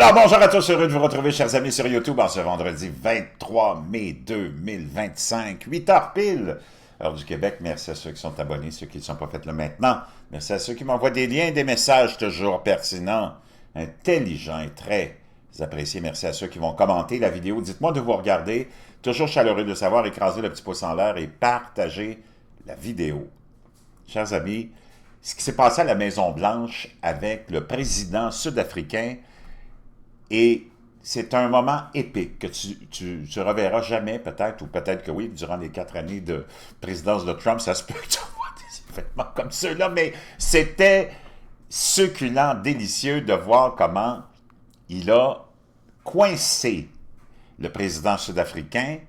Alors, bonjour à tous, heureux de vous retrouver, chers amis, sur YouTube en ce vendredi 23 mai 2025, 8 heures pile, heure du Québec. Merci à ceux qui sont abonnés, ceux qui ne sont pas faits là maintenant. Merci à ceux qui m'envoient des liens, des messages toujours pertinents, intelligents et très appréciés. Merci à ceux qui vont commenter la vidéo. Dites-moi de vous regarder. Toujours chaleureux de savoir, écraser le petit pouce en l'air et partager la vidéo. Chers amis, ce qui s'est passé à la Maison-Blanche avec le président sud-africain, et c'est un moment épique que tu reverras jamais, peut-être, ou peut-être que oui, durant les 4 années de présidence de Trump, ça se peut que tu vois des événements comme ceux-là, mais c'était succulent, délicieux de voir comment il a coincé le président sud-africain,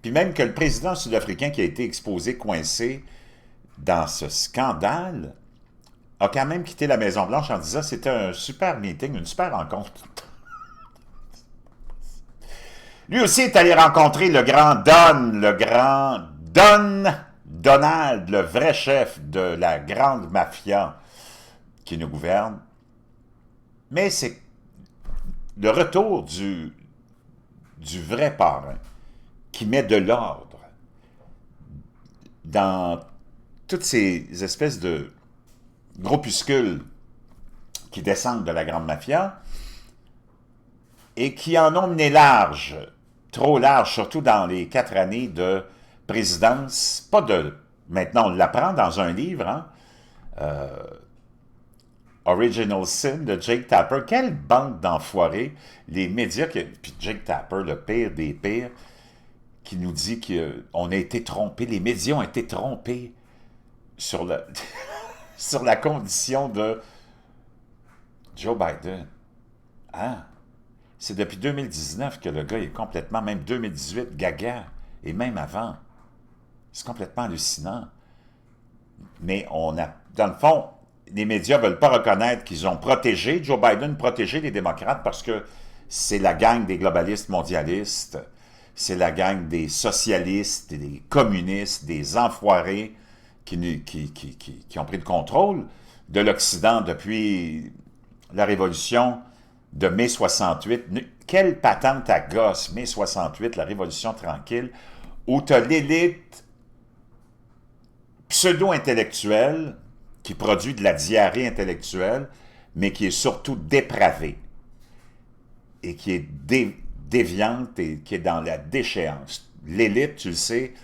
puis même que le président sud-africain qui a été exposé coincé dans ce scandale a quand même quitté la Maison-Blanche en disant que c'était un super meeting, une super rencontre. Lui aussi est allé rencontrer le grand Donald, le vrai chef de la grande mafia qui nous gouverne. Mais c'est le retour du vrai parrain qui met de l'ordre dans toutes ces espèces de groupuscules qui descendent de la grande mafia et qui en ont mené large, trop large, surtout dans les 4 années de présidence, pas de... Maintenant, on l'apprend dans un livre, hein? Original Sin de Jake Tapper. Quelle bande d'enfoirés, les médias, puis Jake Tapper, le pire des pires, qui nous dit qu'on a été trompés, les médias ont été trompés sur, sur la condition de Joe Biden. Hein? C'est depuis 2019 que le gars est complètement, même 2018, gaga, et même avant. C'est complètement hallucinant. Mais on a, dans le fond, les médias ne veulent pas reconnaître qu'ils ont protégé, Joe Biden protégé les démocrates parce que c'est la gang des globalistes mondialistes, c'est la gang des socialistes, des communistes, des enfoirés qui ont pris le contrôle de l'Occident depuis la Révolution de mai 68, quelle patente à gosse, mai 68, la Révolution tranquille, où tu as l'élite pseudo-intellectuelle qui produit de la diarrhée intellectuelle, mais qui est surtout dépravée et qui est déviante et qui est dans la déchéance. L'élite, tu le sais,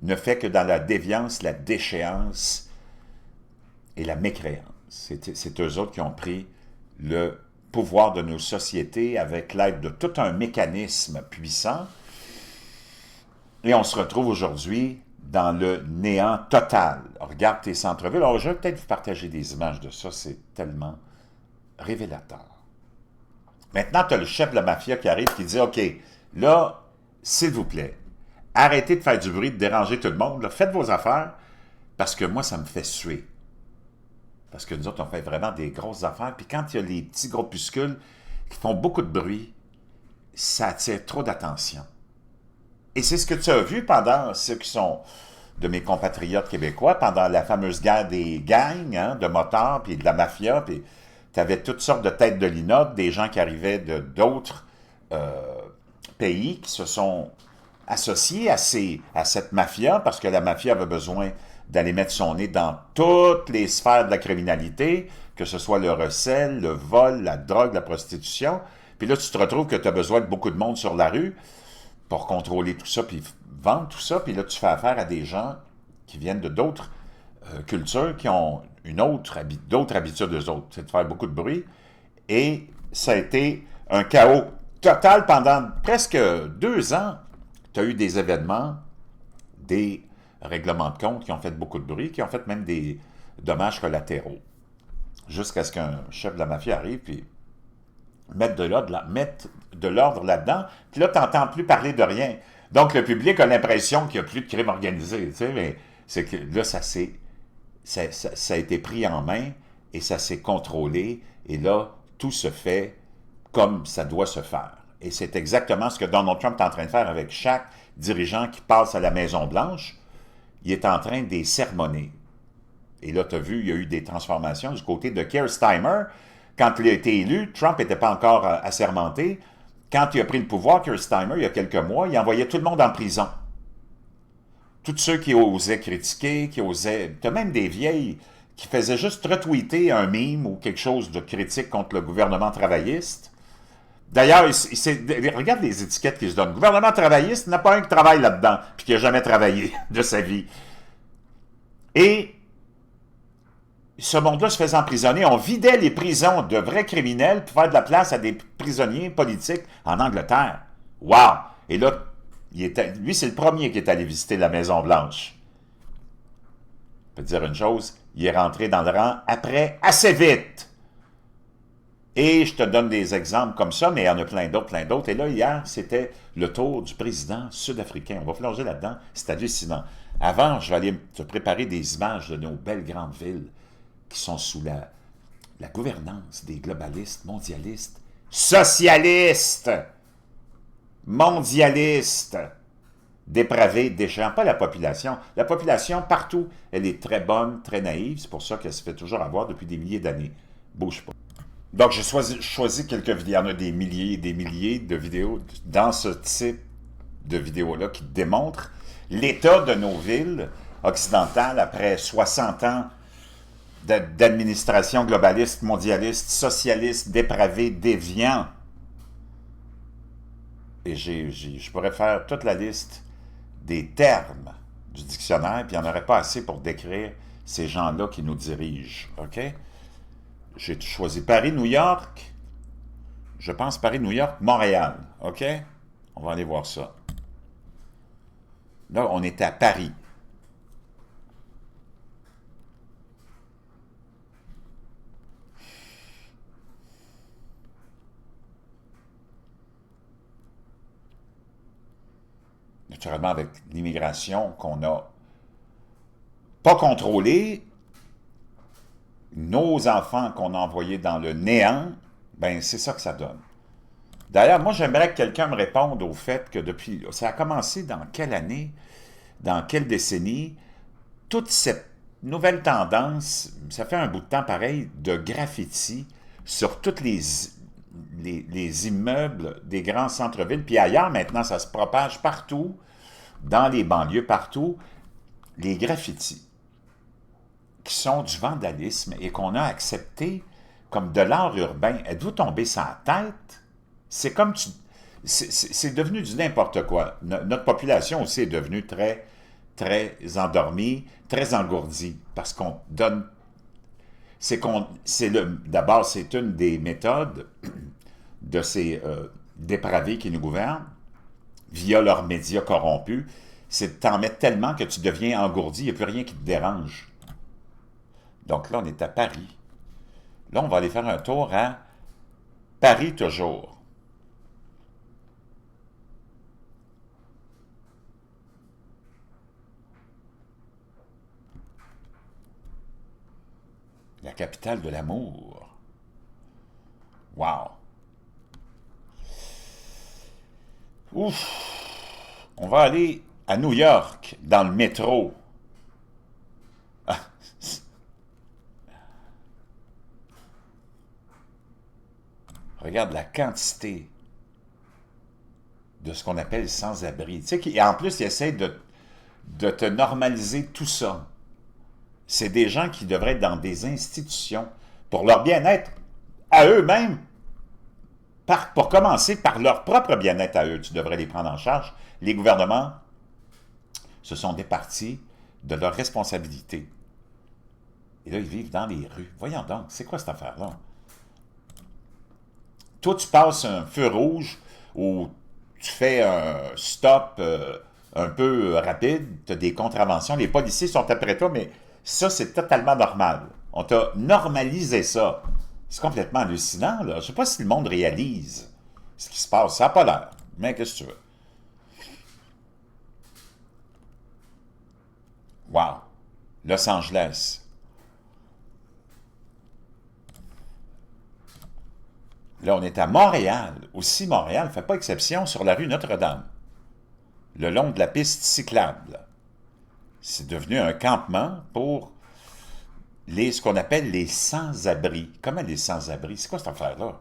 ne fait que dans la déviance, la déchéance et la mécréance. C'est eux autres qui ont pris le pouvoir de nos sociétés avec l'aide de tout un mécanisme puissant. Et on se retrouve aujourd'hui dans le néant total. Regarde tes centres-villes. Alors, je vais peut-être vous partager des images de ça. C'est tellement révélateur. Maintenant, tu as le chef de la mafia qui arrive qui dit « OK, là, s'il vous plaît, arrêtez de faire du bruit, de déranger tout le monde. Là, faites vos affaires parce que moi, ça me fait suer. » Parce que nous autres, on fait vraiment des grosses affaires. Puis quand il y a les petits groupuscules qui font beaucoup de bruit, ça attire trop d'attention. Et c'est ce que tu as vu pendant ceux qui sont de mes compatriotes québécois, pendant la fameuse guerre des gangs, hein, de motards, puis de la mafia, puis tu avais toutes sortes de têtes de linotte, des gens qui arrivaient de d'autres pays qui se sont associés à cette mafia, parce que la mafia avait besoin d'aller mettre son nez dans toutes les sphères de la criminalité, que ce soit le recel, le vol, la drogue, la prostitution. Puis là, tu te retrouves que tu as besoin de beaucoup de monde sur la rue pour contrôler tout ça, puis vendre tout ça. Puis là, tu fais affaire à des gens qui viennent de d'autres cultures, qui ont d'autres habitudes d'eux autres. C'est de faire beaucoup de bruit. Et ça a été un chaos total pendant presque 2 ans. Tu as eu des événements, des règlements de compte qui ont fait beaucoup de bruit, qui ont fait même des dommages collatéraux. Jusqu'à ce qu'un chef de la mafia arrive et mette de l'ordre là-dedans. Puis là, tu n'entends plus parler de rien. Donc, le public a l'impression qu'il n'y a plus de crime organisé. Tu sais, mais c'est que là, ça a été pris en main et ça s'est contrôlé. Et là, tout se fait comme ça doit se faire. Et c'est exactement ce que Donald Trump est en train de faire avec chaque dirigeant qui passe à la Maison-Blanche. Il est en train de les sermonner. Et là, tu as vu, il y a eu des transformations du côté de Keir Starmer, quand il a été élu, Trump n'était pas encore assermenté. Quand il a pris le pouvoir, Keir Starmer, il y a quelques mois, il envoyait tout le monde en prison. Tous ceux qui osaient critiquer, qui osaient... Tu as même des vieilles qui faisaient juste retweeter un meme ou quelque chose de critique contre le gouvernement travailliste. D'ailleurs, regarde les étiquettes qu'ils se donnent. Gouvernement travailliste, il n'y en a pas un qui travaille là-dedans, puis qui n'a jamais travaillé de sa vie. Et ce monde-là se faisait emprisonner. On vidait les prisons de vrais criminels pour faire de la place à des prisonniers politiques en Angleterre. Wow! Et là, lui, c'est le premier qui est allé visiter la Maison-Blanche. Je peux te dire une chose, il est rentré dans le rang après assez vite. Et je te donne des exemples comme ça, mais il y en a plein d'autres, plein d'autres. Et là, hier, c'était le tour du président sud-africain. On va plonger là-dedans, c'est hallucinant. Avant, je vais aller te préparer des images de nos belles grandes villes qui sont sous la gouvernance des globalistes, mondialistes, socialistes, mondialistes, dépravés, déchants, pas la population. La population, partout, elle est très bonne, très naïve. C'est pour ça qu'elle se fait toujours avoir depuis des milliers d'années. Bouge pas. Donc, j'ai choisi quelques vidéos. Il y en a des milliers et des milliers de vidéos dans ce type de vidéos-là qui démontrent l'état de nos villes occidentales après 60 ans d'administration globaliste, mondialiste, socialiste, dépravé, déviant. Et je pourrais faire toute la liste des termes du dictionnaire, puis il n'y en aurait pas assez pour décrire ces gens-là qui nous dirigent. OK? J'ai choisi Paris, New York. Je pense Paris, New York, Montréal. OK? On va aller voir ça. Là, on est à Paris. Naturellement, avec l'immigration qu'on n'a pas contrôlée, nos enfants qu'on a envoyés dans le néant, ben c'est ça que ça donne. D'ailleurs, moi, j'aimerais que quelqu'un me réponde au fait que depuis... Ça a commencé dans quelle année, dans quelle décennie, toute cette nouvelle tendance, ça fait un bout de temps pareil, de graffiti sur tous les immeubles des grands centres-villes, puis ailleurs, maintenant, ça se propage partout, dans les banlieues, partout, les graffitis, qui sont du vandalisme et qu'on a accepté comme de l'art urbain. Êtes-vous tombé sur la tête? C'est comme c'est devenu du n'importe quoi. Notre population aussi est devenue très, très endormie, très engourdie, parce qu'on donne... D'abord, c'est une des méthodes de ces dépravés qui nous gouvernent, via leurs médias corrompus, c'est de t'en mettre tellement que tu deviens engourdi, il n'y a plus rien qui te dérange. Donc là, on est à Paris. Là, on va aller faire un tour à Paris toujours. La capitale de l'amour. Wow! Ouf! On va aller à New York, dans le métro. Regarde la quantité de ce qu'on appelle sans-abri. Tu sais, en plus, ils essaient de te normaliser tout ça. C'est des gens qui devraient être dans des institutions pour leur bien-être à eux-mêmes. Pour commencer, par leur propre bien-être à eux, tu devrais les prendre en charge. Les gouvernements se sont départis de leurs responsabilités. Et là, ils vivent dans les rues. Voyons donc, c'est quoi cette affaire-là? Toi, tu passes un feu rouge ou tu fais un stop un peu rapide, tu as des contraventions, les policiers sont après toi, mais ça, c'est totalement normal. On t'a normalisé ça. C'est complètement hallucinant, là. Je ne sais pas si le monde réalise ce qui se passe. Ça n'a pas l'air. Mais qu'est-ce que tu veux? Wow! Los Angeles. Là, on est à Montréal. Aussi, Montréal ne fait pas exception sur la rue Notre-Dame, le long de la piste cyclable. C'est devenu un campement pour ce qu'on appelle les sans-abri. Comment les sans-abri? C'est quoi cette affaire-là?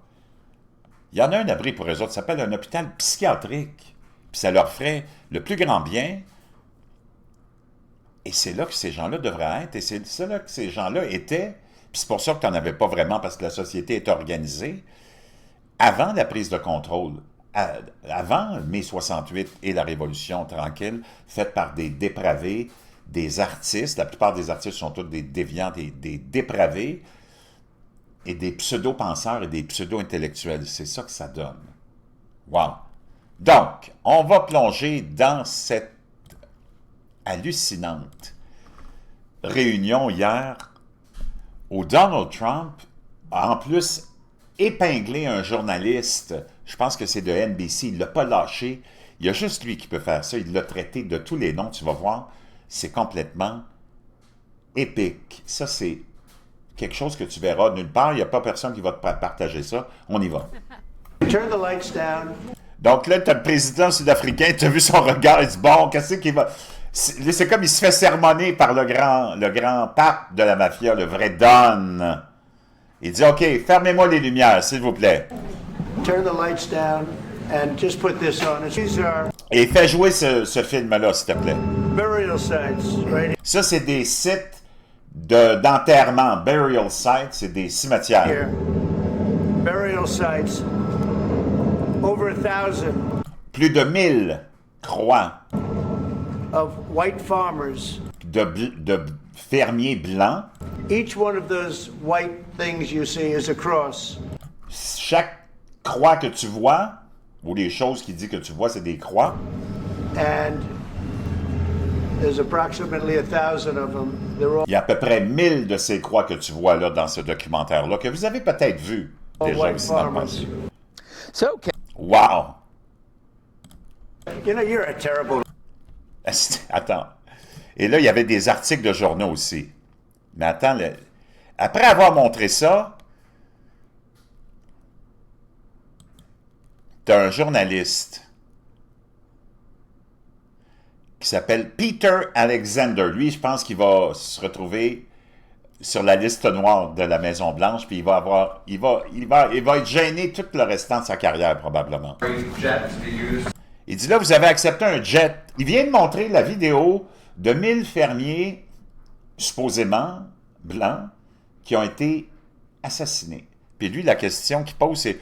Il y en a un abri pour eux autres, ça s'appelle un hôpital psychiatrique. Puis ça leur ferait le plus grand bien. Et c'est là que ces gens-là devraient être. Et c'est là que ces gens-là étaient. Puis c'est pour ça que tu n'en avais pas vraiment, parce que la société est organisée. Avant la prise de contrôle, avant mai 68 et la Révolution tranquille, faite par des dépravés, des artistes, la plupart des artistes sont tous des déviants, des dépravés, et des pseudo-penseurs et des pseudo-intellectuels. C'est ça que ça donne. Wow! Donc, on va plonger dans cette hallucinante réunion hier où Donald Trump a en plus épinglé un journaliste, je pense que c'est de NBC, il ne l'a pas lâché, il y a juste lui qui peut faire ça, il l'a traité de tous les noms, tu vas voir, c'est complètement épique. Ça, c'est quelque chose que tu verras nulle part, il n'y a pas personne qui va te partager ça, on y va. Turn the lights down. Donc là, tu as le président sud-africain, tu as vu son regard, il dit, bon, qu'est-ce qu'il va... C'est comme il se fait sermonner par le grand pape de la mafia, le vrai Don. Il dit, OK, fermez-moi les lumières, s'il vous plaît. Turn the lights down and just put this on. These are Et fais jouer ce film-là, s'il te plaît. burial sites, right Ça, c'est des sites d'enterrement. Burial sites, c'est des cimetières. here. Burial sites. Over 1,000 Plus de 1000 croix of white farmers. de fermiers blancs. Each one of those white things you see is a cross. Chaque croix que tu vois, ou les choses qu'il dit que tu vois, c'est des croix. And there's approximately 1,000 of them. They're all Il y a à peu près 1000 de ces croix que tu vois là dans ce documentaire-là, que vous avez peut-être vu déjà white aussi dans le farmers. passé. So, Wow! You know, you're a terrible. Attends. Et là, il y avait des articles de journaux aussi. Mais attends, après avoir montré ça, tu as un journaliste qui s'appelle Peter Alexander. Lui, je pense qu'il va se retrouver sur la liste noire de la Maison-Blanche, puis il va être gêné tout le restant de sa carrière, probablement. Il dit là, vous avez accepté un jet. Il vient de montrer la vidéo de 1000 fermiers, supposément blancs, qui ont été assassinés. Puis lui, la question qu'il pose, c'est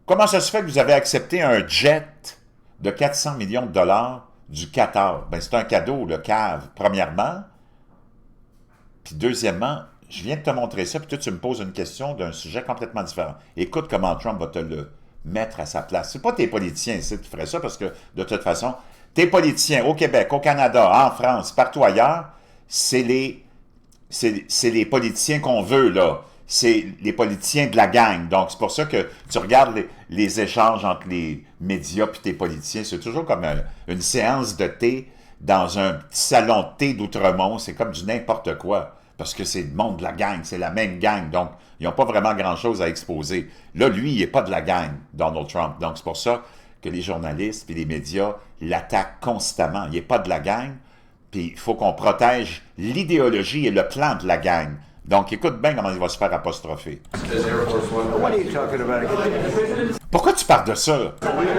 comment ça se fait que vous avez accepté un jet de 400 millions de dollars du Qatar? Ben, c'est un cadeau, le cave, premièrement. Puis deuxièmement, je viens de te montrer ça, puis toi, tu me poses une question d'un sujet complètement différent. Écoute comment Trump va te le mettre à sa place. C'est pas tes politiciens ici qui feraient ça, parce que, de toute façon, tes politiciens au Québec, au Canada, en France, partout ailleurs, c'est les politiciens qu'on veut, là. C'est les politiciens de la gang. Donc, c'est pour ça que tu regardes les échanges entre les médias et tes politiciens. C'est toujours comme une séance de thé dans un petit salon de thé d'Outremont. C'est comme du n'importe quoi. Parce que c'est le monde de la gang. C'est la même gang. Donc, ils n'ont pas vraiment grand-chose à exposer. Là, lui, il n'est pas de la gang, Donald Trump. Donc, c'est pour ça que les journalistes et les médias l'attaquent constamment. Il n'est pas de la gang. Puis, il faut qu'on protège l'idéologie et le plan de la gang. Donc, écoute bien comment il va se faire apostropher. What are you talking about? Pourquoi tu parles de ça? What are you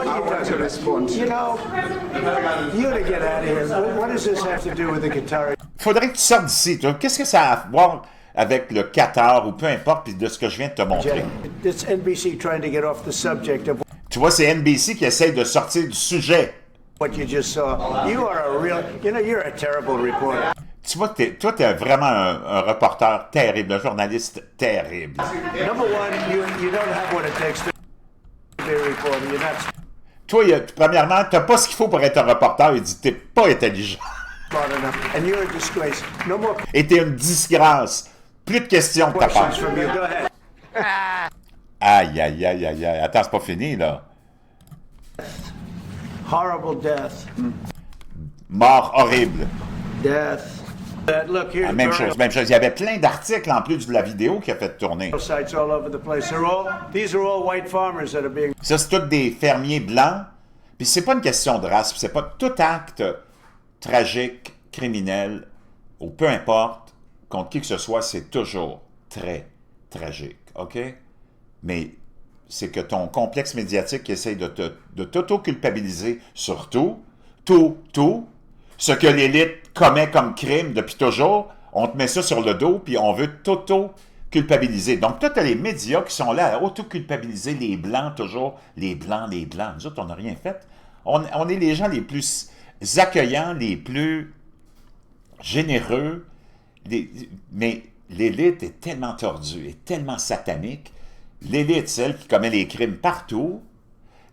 talking about? You know, you gotta get out of here. What does this have to do with the Qatari? Faudrait que tu sortes d'ici, toi. Qu'est-ce que ça a à voir avec le Qatar ou peu importe, puis de ce que je viens de te montrer? It's NBC trying to get off the subject of Tu vois, c'est NBC qui essaye de sortir du sujet. what you just saw. You are a real, you know, you're a terrible reporter. Tu vois, toi, tu es vraiment un reporter terrible, un journaliste terrible. Number one, you don't have what it takes to be a reporter. You're not Toi, premièrement, tu n'as pas ce qu'il faut pour être un reporter. Il dit, tu n'es pas intelligent. smart enough, and you're a disgrace. No more Et tu es une disgrâce. Plus de questions de ta part. questions from you. Go ahead. Aïe, aïe, aïe, aïe, aïe. Attends, c'est pas fini, là. Horrible death. Mort horrible. Death. Look, here's Même burial chose, même chose. Il y avait plein d'articles en plus de la vidéo qui a fait tourner. sites all over the place. These are all white farmers that are being. Ça, c'est tous des fermiers blancs. Puis c'est pas une question de race. Puis c'est pas tout acte tragique, criminel, ou peu importe, contre qui que ce soit, c'est toujours très tragique, OK? Mais c'est que ton complexe médiatique qui essaye de t'auto-culpabiliser sur tout, ce que l'élite commet comme crime depuis toujours, on te met ça sur le dos, puis on veut t'auto-culpabiliser. Donc, toi, tu as les médias qui sont là à auto-culpabiliser les Blancs, toujours, les Blancs. Nous autres, on n'a rien fait. On est les gens les plus accueillants, les plus généreux, mais l'élite est tellement tordue, est tellement satanique. L'élite, celle qui commet les crimes partout,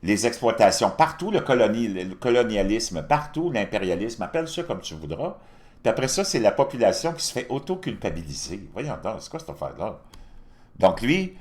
les exploitations partout, le colonialisme partout, l'impérialisme, appelle ça comme tu voudras. Puis après ça, c'est la population qui se fait auto-culpabiliser. Voyons donc, c'est quoi cette affaire-là? Donc lui,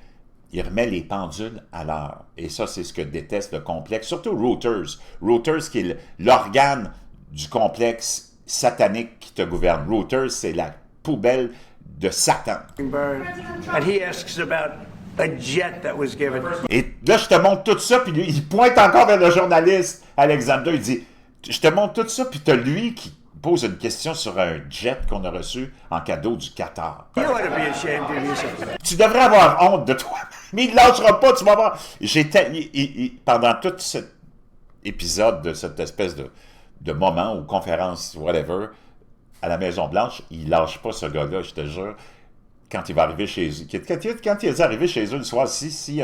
il remet les pendules à l'heure. Et ça, c'est ce que déteste le complexe, surtout Reuters. Reuters qui est l'organe du complexe satanique qui te gouverne. Reuters, c'est la poubelle de Satan. And he asks about a jet that was given. Et là, je te montre tout ça, puis lui, il pointe encore vers le journaliste, Alexander, il dit, je te montre tout ça, puis tu as lui qui pose une question sur un jet qu'on a reçu en cadeau du Qatar. You ought to be ashamed of yourself. Tu devrais avoir honte de toi, mais il ne lâchera pas, tu vas voir. Pendant tout cet épisode de cette espèce de moment ou conférence, whatever, à la Maison-Blanche, il ne lâche pas ce gars-là, je te jure. Quand il va arriver chez eux, quand il est arrivé chez eux le soir, si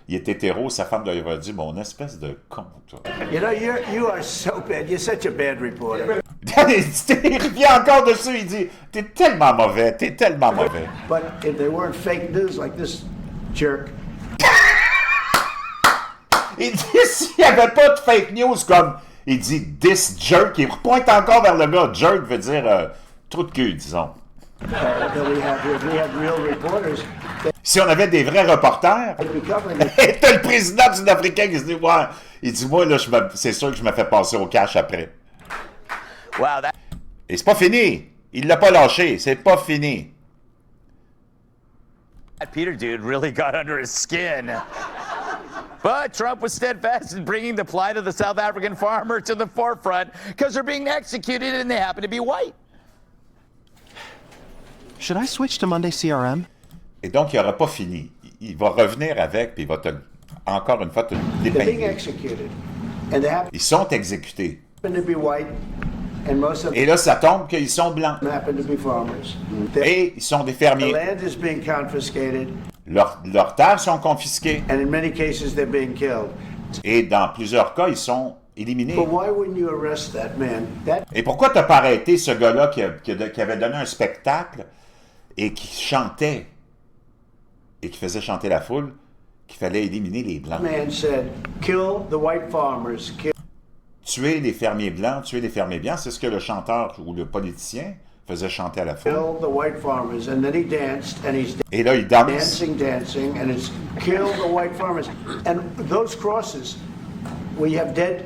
il est hétéro, sa femme lui a dit, mon espèce de con, toi. You know, you are so bad. You're such a bad reporter. Il revient encore dessus, il dit, t'es tellement mauvais. But if there weren't fake news like this jerk. Il dit, s'il n'y avait pas de fake news comme, il dit, this jerk, il repointe encore vers le gars. Jerk veut dire trou de cul, disons. Si on avait des vrais reporters, t'as le président sud-africain qui se dit, ouais, il dit, moi, là, c'est sûr que je me fais passer au cash après. Wow, Et c'est pas fini. Il l'a pas lâché. C'est pas fini. that Peter dude really got under his skin. But Trump was steadfast in bringing the plight of the South African farmer to the forefront because they're being executed and they happen to be white. Should I switch to Monday CRM? Et donc, il n'aura pas fini. Il va revenir avec, puis il va encore une fois te They're being dépeindre. executed, and they happen Ils sont exécutés. to be white, and most of Et là, ça tombe qu'ils sont blancs. them happen to be farmers. Et ils sont des The fermiers. land is being confiscated, Leurs terres sont confisquées. and in many cases they're being killed. Et dans plusieurs cas, ils sont éliminés. But why wouldn't you arrest that man? That Et pourquoi tu n'as pas arrêté ce gars-là qui avait donné un spectacle et qui chantait et qui faisait chanter la foule qu'il fallait éliminer les Blancs? man said, kill the white farmers, kill. Tuer les fermiers blancs, c'est ce que le chanteur ou le politicien faisait chanter à la foule. Kill the white farmers, and then he danced, and he's Et là, il danse. dancing, and it's kill the white farmers. And those crosses, we have dead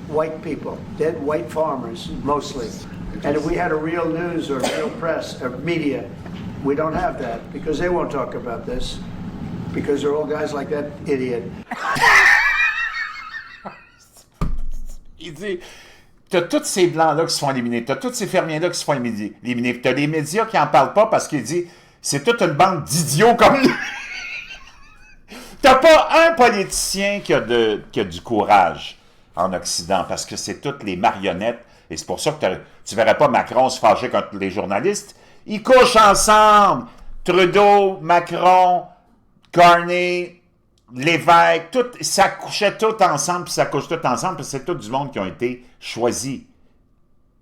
white people, dead white farmers, mostly. And if we had a real news or real press or media, we don't have that because they won't talk about this because they're all guys like that idiot. Il dit, t'as tous ces Blancs-là qui se font éliminer, t'as tous ces fermiers-là qui se font éliminer, puis t'as les médias qui n'en parlent pas parce qu'il dit, c'est toute une bande d'idiots comme lui. T'as pas un politicien qui a du courage en Occident parce que c'est toutes les marionnettes, et c'est pour ça que tu verrais pas Macron se fâcher contre les journalistes. Ils couchent ensemble, Trudeau, Macron, Carney, Lévesque, ça couchait tout ensemble, puis ça couche tout ensemble, puis c'est tout du monde qui ont été choisis.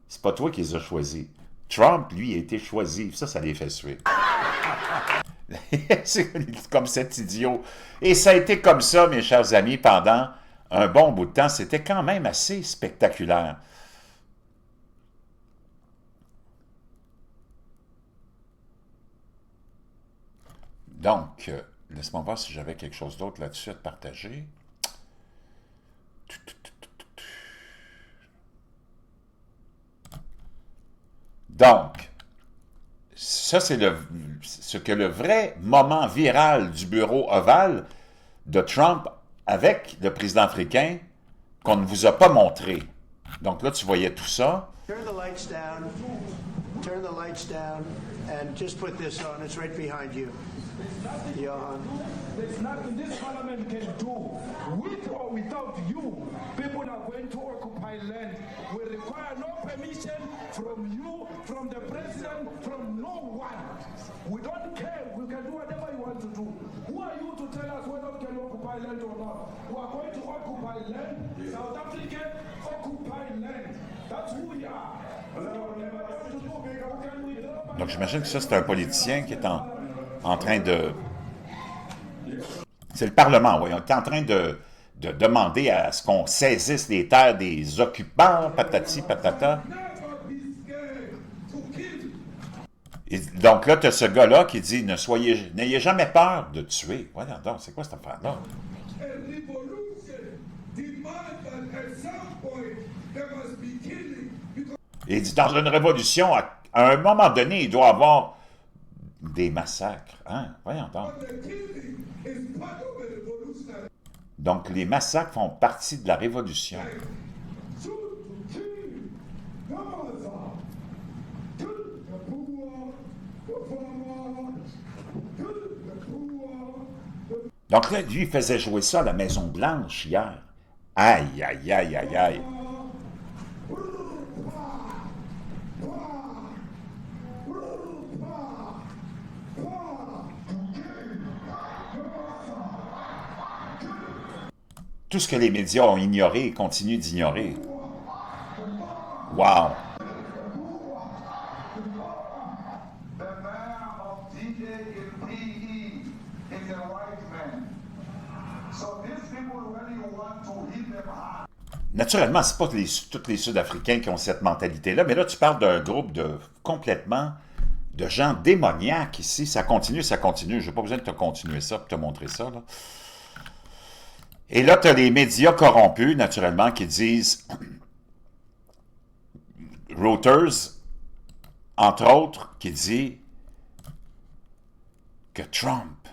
C'est pas toi qui les as choisis. Trump, lui, a été choisi. Ça les fait suer. C'est comme cet idiot. Et ça a été comme ça, mes chers amis, pendant un bon bout de temps. C'était quand même assez spectaculaire. Donc, laisse-moi voir si j'avais quelque chose d'autre là-dessus à te partager. Donc, ça, c'est ce que le vrai moment viral du bureau ovale de Trump avec le président africain qu'on ne vous a pas montré. Donc là, tu voyais tout ça. Turn the lights down. turn the lights down and just put this on. It's right behind you. Johan. There's nothing this parliament can do. With or without you, people are going to occupy land. We require no permission from you, from the president, from no one. We don't care. We can do whatever you want to do. Who are you to tell us whether we can occupy land or not? We are going to occupy land. South Africa occupy land. That's who we are. Donc, j'imagine que ça, c'est un politicien qui est en train de... C'est le Parlement, oui. On est en train de demander à ce qu'on saisisse les terres des occupants, patati, patata. Et donc là, tu as ce gars-là qui dit, n'ayez jamais peur de tuer. Voyons donc, c'est quoi cette affaire-là? Et il dit, dans une révolution, à un moment donné, il doit y avoir des massacres. Hein? Voyons donc. Donc, les massacres font partie de la révolution. Donc là, lui, il faisait jouer ça à la Maison-Blanche hier. Aïe, aïe, aïe, aïe, aïe. Tout ce que les médias ont ignoré et continuent d'ignorer. Wow! Naturellement, ce n'est pas tous les Sud-Africains qui ont cette mentalité-là, mais là, tu parles d'un groupe complètement de gens démoniaques ici. Ça continue, ça continue. Je n'ai pas besoin de te continuer ça pour te montrer ça, là. Et là, tu as les médias corrompus, naturellement, qui disent, Reuters, entre autres, qui dit que Trump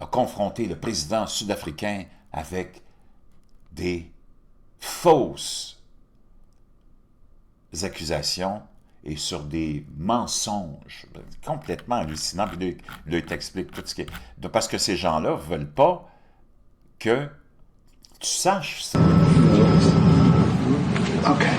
a confronté le président sud-africain avec des fausses accusations et sur des mensonges complètement hallucinants. Puis là, il t'explique tout ce qui est... Parce que ces gens-là ne veulent pas que tu saches ça. Okay.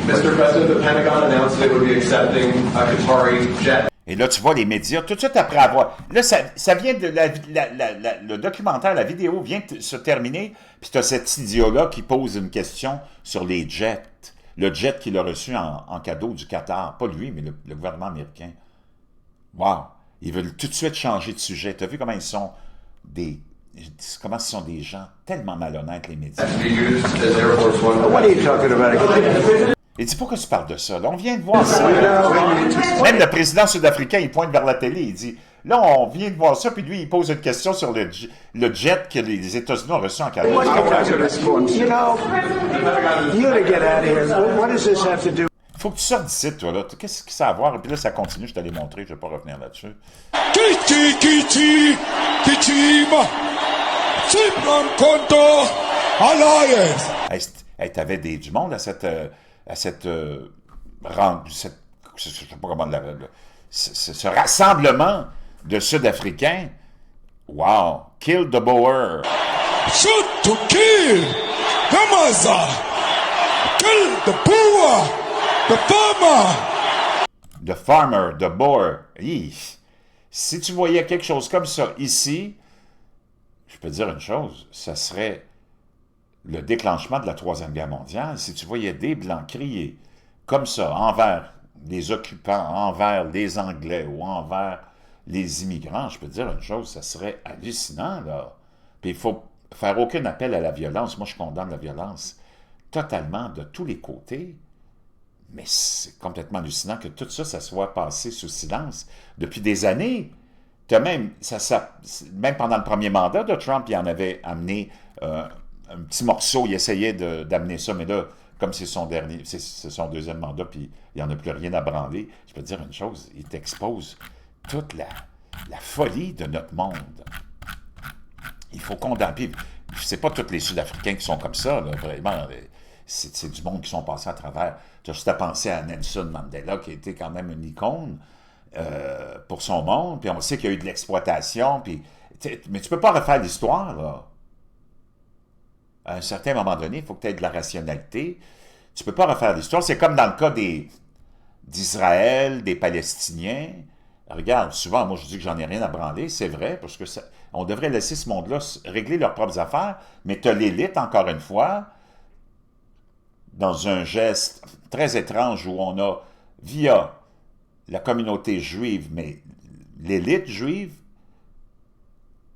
Mr. President, the Pentagon announced it would be accepting a Qatari jet. Et là, tu vois les médias, tout de suite après avoir... Là, ça vient de... le documentaire, la vidéo vient de se terminer, puis tu as cet idiot-là qui pose une question sur les jets. Le jet qu'il a reçu en cadeau du Qatar. Pas lui, mais le gouvernement américain. Wow! Ils veulent tout de suite changer de sujet. Tu as vu comment ils sont des gens tellement malhonnêtes, les médias. What are you talking about? Il dit, pourquoi tu parles de ça? Là, on vient de voir ça. Même le président sud-africain, il pointe vers la télé, il dit, là, on vient de voir ça, puis lui, il pose une question sur le jet que les États-Unis ont reçu en Canada. You know, you gotta get out of here. What does this have to do? Il faut que tu sortes d'ici, toi, là. Qu'est-ce que ça a à voir? Et puis là, ça continue, je t'allais montrer, je ne vais pas revenir là-dessus. Hey, t'avais du monde à cette je sais pas comment ce rassemblement de Sud-Africains. Wow! Kill the Boer! Shoot to kill! Gamaza! Kill the Boer! The farmer! The farmer, the Boer. Si tu voyais quelque chose comme ça ici, je peux te dire une chose, ça serait le déclenchement de la Troisième Guerre mondiale. Si tu voyais des Blancs crier comme ça envers les occupants, envers les Anglais ou envers les immigrants, je peux te dire une chose, ça serait hallucinant, là. Puis il faut faire aucun appel à la violence. Moi, je condamne la violence totalement de tous les côtés. Mais c'est complètement hallucinant que tout ça, ça soit passé sous silence depuis des années. Même pendant le premier mandat de Trump, il en avait amené un petit morceau, il essayait d'amener ça, mais là, comme c'est son deuxième mandat, puis il n'y en a plus rien à branler, je peux te dire une chose, il t'expose toute la folie de notre monde. Il faut condamner. C'est pas tous les Sud-Africains qui sont comme ça, là, vraiment. c'est du monde qui sont passés à travers. Tu as juste à penser à Nelson Mandela, qui a été quand même une icône pour son monde, puis on sait qu'il y a eu de l'exploitation, puis, mais tu peux pas refaire l'histoire, là. À un certain moment donné, il faut que tu aies de la rationalité. Tu peux pas refaire l'histoire. C'est comme dans le cas d'Israël, des Palestiniens. Regarde, souvent, moi je dis que j'en ai rien à branler, c'est vrai, parce que on devrait laisser ce monde-là régler leurs propres affaires, mais tu as l'élite, encore une fois, dans un geste très étrange où on a, via la communauté juive, mais l'élite juive,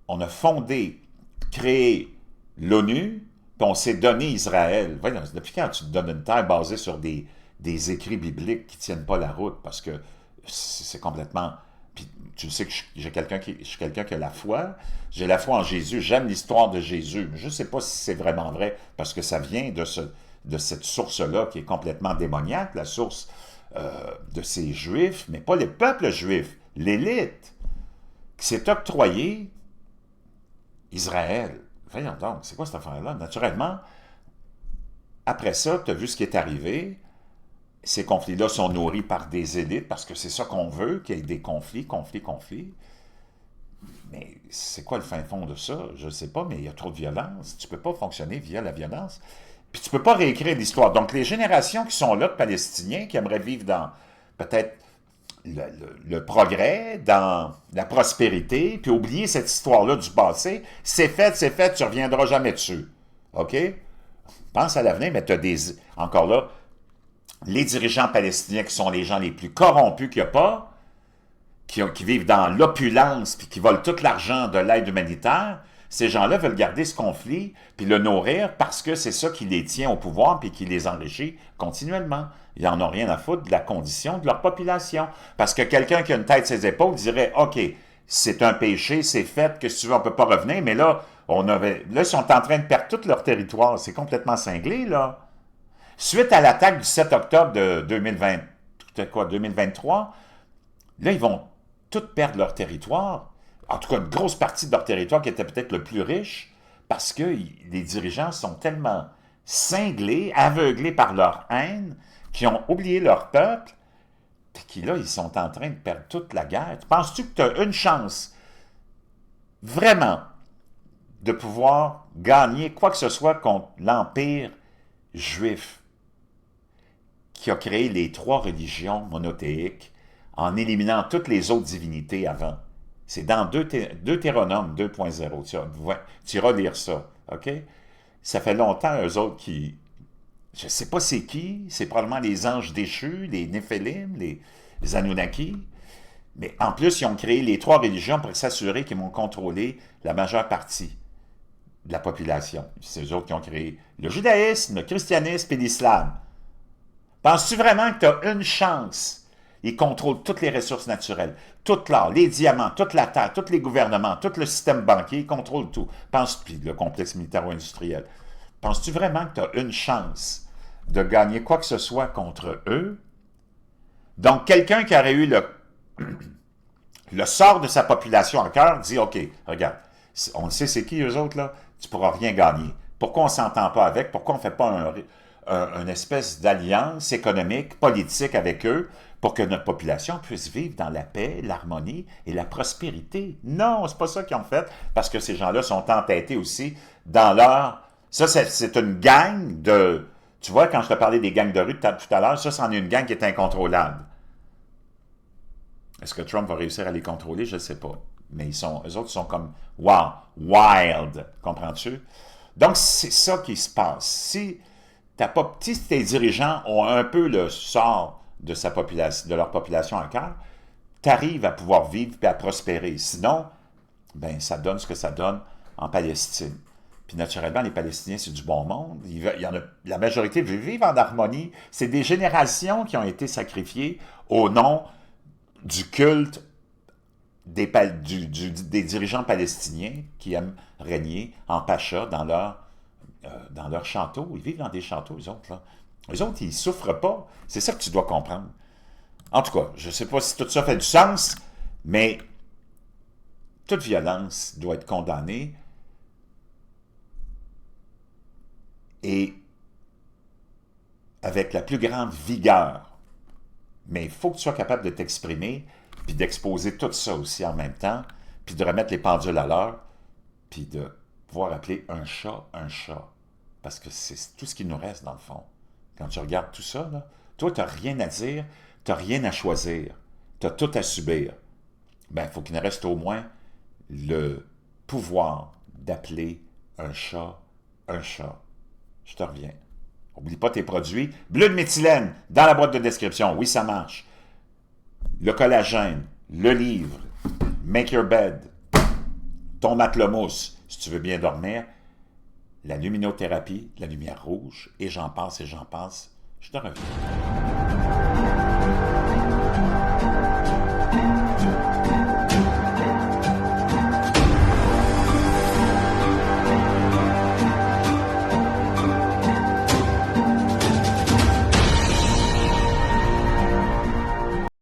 on a fondé, créé l'ONU, puis on s'est donné Israël. Voyons, depuis quand tu te donnes une terre basée sur des écrits bibliques qui ne tiennent pas la route? Parce que c'est complètement... Puis tu sais que je suis quelqu'un qui a la foi. J'ai la foi en Jésus. J'aime l'histoire de Jésus. Mais je ne sais pas si c'est vraiment vrai, parce que ça vient de cette source-là qui est complètement démoniaque, la source de ces Juifs, mais pas les peuples juifs, l'élite, qui s'est octroyée Israël. Voyons donc, c'est quoi cette affaire-là? Naturellement, après ça, tu as vu ce qui est arrivé. Ces conflits-là sont nourris par des élites, parce que c'est ça qu'on veut, qu'il y ait des conflits. Mais c'est quoi le fin fond de ça? Je ne sais pas, mais il y a trop de violence. Tu ne peux pas fonctionner via la violence. Puis tu ne peux pas réécrire l'histoire. Donc les générations qui sont là, de Palestiniens, qui aimeraient vivre dans peut-être le progrès, dans la prospérité, puis oublier cette histoire-là du passé, c'est fait, tu ne reviendras jamais dessus. OK? Pense à l'avenir, mais tu as encore là, les dirigeants palestiniens qui sont les gens les plus corrompus qu'il n'y a pas, qui vivent dans l'opulence, puis qui volent tout l'argent de l'aide humanitaire, ces gens-là veulent garder ce conflit, puis le nourrir, parce que c'est ça qui les tient au pouvoir, puis qui les enrichit continuellement. Ils n'en ont rien à foutre de la condition de leur population. Parce que quelqu'un qui a une tête sur ses épaules dirait « OK, c'est un péché, c'est fait, que si tu veux, on ne peut pas revenir. » Mais là, ils sont en train de perdre tout leur territoire. C'est complètement cinglé, là. Suite à l'attaque du 7 octobre de 2023, là, ils vont tous perdre leur territoire. En tout cas, une grosse partie de leur territoire qui était peut-être le plus riche, parce que les dirigeants sont tellement cinglés, aveuglés par leur haine, qui ont oublié leur peuple, puis qui, là, ils sont en train de perdre toute la guerre. Penses-tu que tu as une chance, vraiment, de pouvoir gagner quoi que ce soit contre l'Empire juif, qui a créé les 3 religions monothéiques en éliminant toutes les autres divinités avant? C'est dans Deutéronome 2.0. Tu iras lire ça, OK? Ça fait longtemps, eux autres, qui... Je ne sais pas c'est qui, c'est probablement les anges déchus, les Néphilim, les Anunnaki. Mais en plus, ils ont créé les 3 religions pour s'assurer qu'ils vont contrôler la majeure partie de la population. C'est eux autres qui ont créé le judaïsme, le christianisme et l'islam. Penses-tu vraiment que tu as une chance? Ils contrôlent toutes les ressources naturelles, tout l'or, les diamants, toute la terre, tous les gouvernements, tout le système banquier, ils contrôlent tout. Puis le complexe militaro-industriel. Penses-tu vraiment que tu as une chance de gagner quoi que ce soit contre eux? Donc, quelqu'un qui aurait eu le sort de sa population en cœur dit « OK, regarde, on sait c'est qui eux autres, là? Tu ne pourras rien gagner. Pourquoi on ne s'entend pas avec? Pourquoi on ne fait pas une espèce d'alliance économique, politique avec eux pour que notre population puisse vivre dans la paix, l'harmonie et la prospérité? » Non, c'est pas ça qu'ils ont fait, parce que ces gens-là sont entêtés aussi dans leur... Ça, c'est une gang de... Tu vois, quand je te parlais des gangs de rue tout à l'heure, ça, c'en est une gang qui est incontrôlable. Est-ce que Trump va réussir à les contrôler? Je ne sais pas. Mais eux autres sont comme « wow, wild », comprends-tu? Donc, c'est ça qui se passe. Si tes dirigeants ont un peu le sort de leur population en cœur, tu arrives à pouvoir vivre et à prospérer. Sinon, ben ça donne ce que ça donne en Palestine. Puis naturellement, les Palestiniens, c'est du bon monde. La majorité veut vivre en harmonie. C'est des générations qui ont été sacrifiées au nom du culte des dirigeants palestiniens qui aiment régner en pacha dans leur château. Ils vivent dans des châteaux, les autres, là. Les autres, ils ne souffrent pas. C'est ça que tu dois comprendre. En tout cas, je ne sais pas si tout ça fait du sens, mais toute violence doit être condamnée. Et avec la plus grande vigueur. Mais il faut que tu sois capable de t'exprimer, puis d'exposer tout ça aussi en même temps, puis de remettre les pendules à l'heure, puis de pouvoir appeler un chat. Parce que c'est tout ce qui nous reste, dans le fond. Quand tu regardes tout ça, là, toi, tu n'as rien à dire, tu n'as rien à choisir, tu as tout à subir. Ben, il faut qu'il nous reste au moins le pouvoir d'appeler un chat. Je te reviens. N'oublie pas tes produits. Bleu de méthylène, dans la boîte de description. Oui, ça marche. Le collagène, le livre, Make Your Bed, ton matelas mousse, si tu veux bien dormir, la luminothérapie, la lumière rouge, et j'en passe, je te reviens.